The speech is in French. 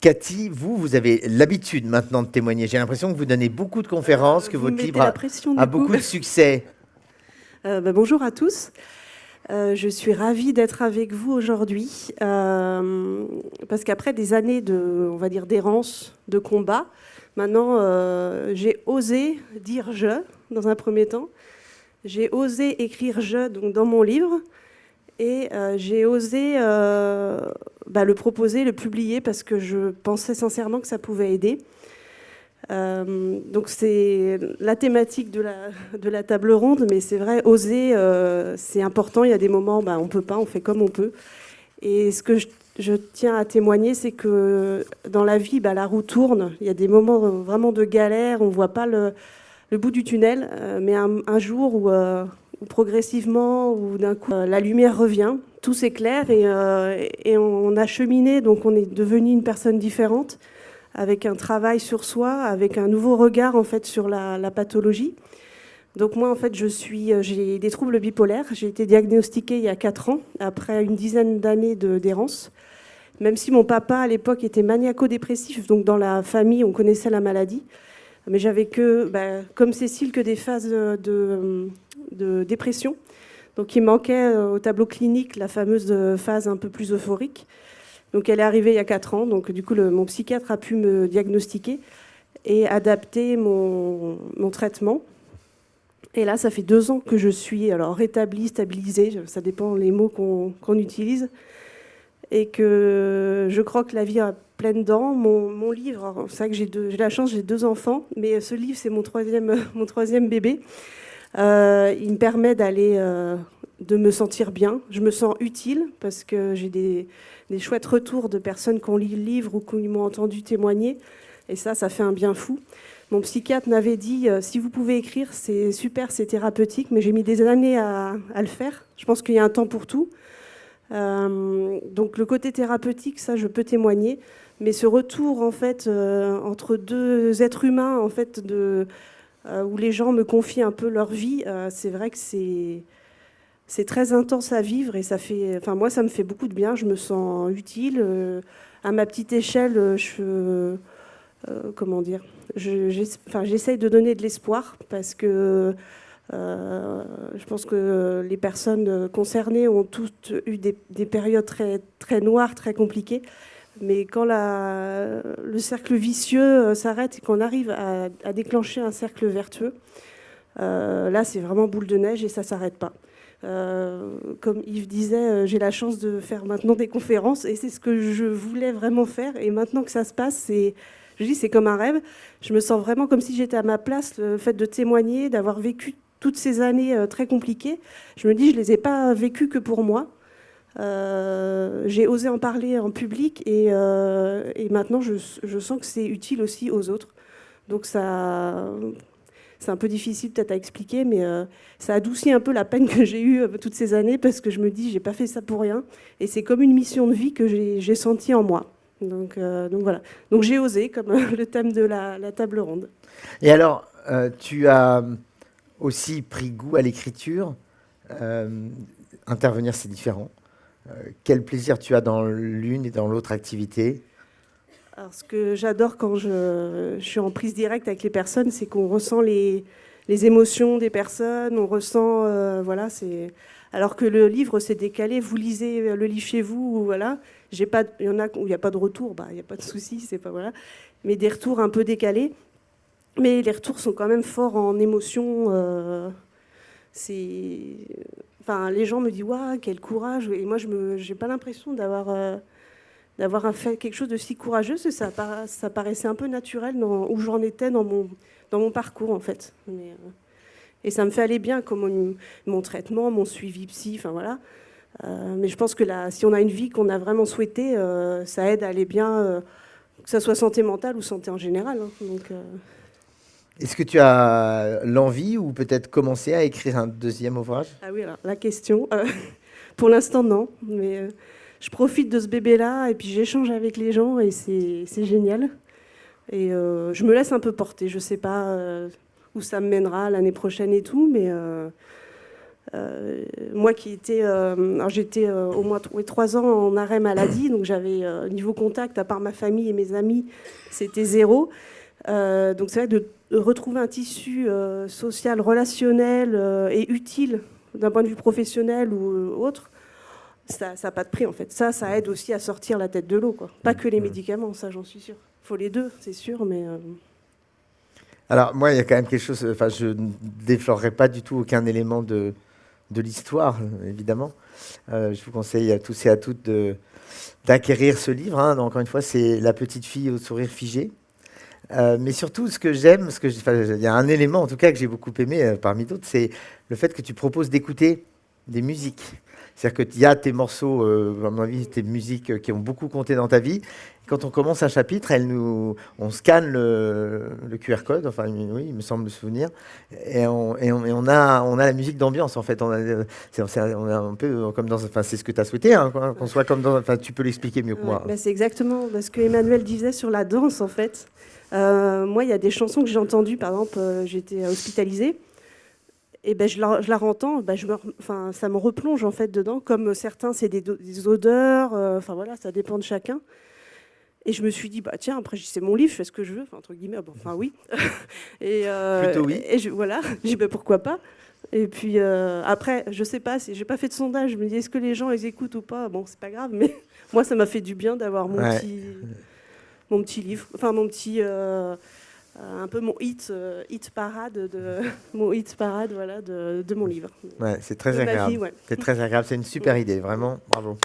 Cathy, vous avez l'habitude maintenant de témoigner. J'ai l'impression que vous donnez beaucoup de conférences, que Vous votre mettez livre la pression, a du coup. beaucoup de succès. Bonjour à tous. Je suis ravie d'être avec vous aujourd'hui parce qu'après des années on va dire, d'errance, de combat, maintenant j'ai osé dire je dans un premier temps. J'ai osé écrire je donc dans mon livre et j'ai osé le proposer, le publier parce que je pensais sincèrement que ça pouvait aider. Donc c'est la thématique de la table ronde, mais c'est vrai, oser, c'est important. Il y a des moments, on peut pas, on fait comme on peut. Et ce que je tiens à témoigner, c'est que dans la vie, la roue tourne. Il y a des moments vraiment de galère, on voit pas le bout du tunnel, mais un jour où progressivement, ou d'un coup, la lumière revient, tout s'éclaire et on a cheminé, donc on est devenu une personne différente, avec un travail sur soi, avec un nouveau regard en fait sur la pathologie. Donc moi en fait j'ai des troubles bipolaires. J'ai été diagnostiquée il y a 4 ans, après une dizaine d'années d'errance. Même si mon papa à l'époque était maniaco-dépressif, donc dans la famille on connaissait la maladie. Mais j'avais comme Cécile, que des phases de dépression. Donc il manquait au tableau clinique la fameuse phase un peu plus euphorique. Donc elle est arrivée il y a 4 ans, donc du coup mon psychiatre a pu me diagnostiquer et adapter mon traitement. Et là, ça fait 2 ans que je suis rétablie, stabilisée, ça dépend les mots qu'on utilise, et que je croque la vie à pleines dents. Mon livre, c'est vrai que j'ai la chance, j'ai 2 enfants, mais ce livre, c'est mon troisième bébé. Il me permet de me sentir bien. Je me sens utile parce que j'ai des chouettes retours de personnes qui ont lu le livre ou qui m'ont entendu témoigner. Et ça fait un bien fou. Mon psychiatre m'avait dit, si vous pouvez écrire, c'est super, c'est thérapeutique, mais j'ai mis des années à le faire. Je pense qu'il y a un temps pour tout. Donc le côté thérapeutique, ça, je peux témoigner. Mais ce retour, en fait, entre 2 êtres humains, en fait, où les gens me confient un peu leur vie, c'est vrai que c'est très intense à vivre et moi, ça me fait beaucoup de bien. Je me sens utile. À ma petite échelle, comment dire, j'essaye de donner de l'espoir parce que je pense que les personnes concernées ont toutes eu des périodes très, très noires, très compliquées. Mais quand le cercle vicieux s'arrête et qu'on arrive à déclencher un cercle vertueux, là, c'est vraiment boule de neige et ça ne s'arrête pas. Comme Yves disait, j'ai la chance de faire maintenant des conférences et c'est ce que je voulais vraiment faire. Et maintenant que ça se passe, c'est comme un rêve. Je me sens vraiment comme si j'étais à ma place. Le fait de témoigner, d'avoir vécu toutes ces années très compliquées, je me dis, je ne les ai pas vécues que pour moi. J'ai osé en parler en public et maintenant je sens que c'est utile aussi aux autres. Donc c'est un peu difficile peut-être à expliquer, mais ça adoucit un peu la peine que j'ai eue toutes ces années parce que je me dis j'ai pas fait ça pour rien et c'est comme une mission de vie que j'ai sentie en moi. Donc voilà. Donc j'ai osé, comme le thème de la table ronde. Et alors, tu as aussi pris goût à l'écriture. Intervenir, c'est différent. Quel plaisir tu as dans l'une et dans l'autre activité? Alors, ce que j'adore quand je suis en prise directe avec les personnes, c'est qu'on ressent les émotions des personnes, on ressent, alors que le livre, c'est décalé, vous lisez le livre chez vous, voilà, il y en a où il n'y a pas de retour, il n'y a pas de souci, c'est pas, voilà, mais des retours un peu décalés, mais les retours sont quand même forts en émotion, les gens me disent, waouh, quel courage, et moi, je n'ai pas l'impression d'avoir fait quelque chose de si courageux, ça paraissait un peu naturel où j'en étais dans mon parcours, en fait. Et ça me fait aller bien, comme mon traitement, mon suivi psy, enfin voilà. Mais je pense que si on a une vie qu'on a vraiment souhaitée, ça aide à aller bien, que ça soit santé mentale ou santé en général. Hein. Donc, Est-ce que tu as l'envie ou peut-être commencer à écrire un deuxième ouvrage? Ah oui, alors la question, pour l'instant non, mais je profite de ce bébé-là et puis j'échange avec les gens et c'est génial. Et je me laisse un peu porter, je ne sais pas où ça me mènera l'année prochaine et tout, mais Moi qui étais, alors j'étais au moins 3 ans en arrêt maladie, donc j'avais niveau contact, à part ma famille et mes amis, c'était zéro. Donc c'est vrai de retrouver un tissu social, relationnel et utile d'un point de vue professionnel ou autre, ça n'a pas de prix en fait. Ça aide aussi à sortir la tête de l'eau, quoi. Pas que les médicaments, ça j'en suis sûre. Il faut les deux, c'est sûr, mais... Alors, moi, il y a quand même quelque chose. Enfin, je ne déflorerai pas du tout aucun élément de l'histoire, évidemment. Je vous conseille à tous et à toutes d'acquérir ce livre, hein. Donc, encore une fois, c'est La petite fille au sourire figé. Mais surtout, ce que j'aime, il y a un élément en tout cas que j'ai beaucoup aimé parmi d'autres, c'est le fait que tu proposes d'écouter des musiques. C'est-à-dire qu'il y a tes morceaux, à mon avis, tes musiques qui ont beaucoup compté dans ta vie. Quand on commence un chapitre, on scanne le QR code, enfin oui, il me semble me souvenir, et on a la musique d'ambiance en fait. On a un peu comme dans, enfin c'est ce que tu as souhaité, hein, qu'on soit comme dans, enfin tu peux l'expliquer mieux que moi. Bah, c'est exactement ce que Emmanuel disait sur la danse en fait. Moi, il y a des chansons que j'ai entendues, par exemple, j'étais hospitalisée. Et ben, je la rentends, ben, ça me replonge en fait dedans. Comme certains, c'est des odeurs, enfin voilà, ça dépend de chacun. Et je me suis dit, bah tiens, après c'est mon livre, je fais ce que je veux, entre guillemets, bon, enfin oui. Et, Plutôt oui. Et voilà, j'ai dit, bah, pourquoi pas. Et puis après, je sais pas, j'ai pas fait de sondage, je me dis, est-ce que les gens les écoutent ou pas. Bon, c'est pas grave, mais moi, ça m'a fait du bien d'avoir mon petit livre, enfin mon petit... un peu mon hit parade mon hit parade voilà de mon livre. Ouais, c'est très agréable. Vie, ouais. C'est très agréable, c'est une super idée, vraiment, bravo.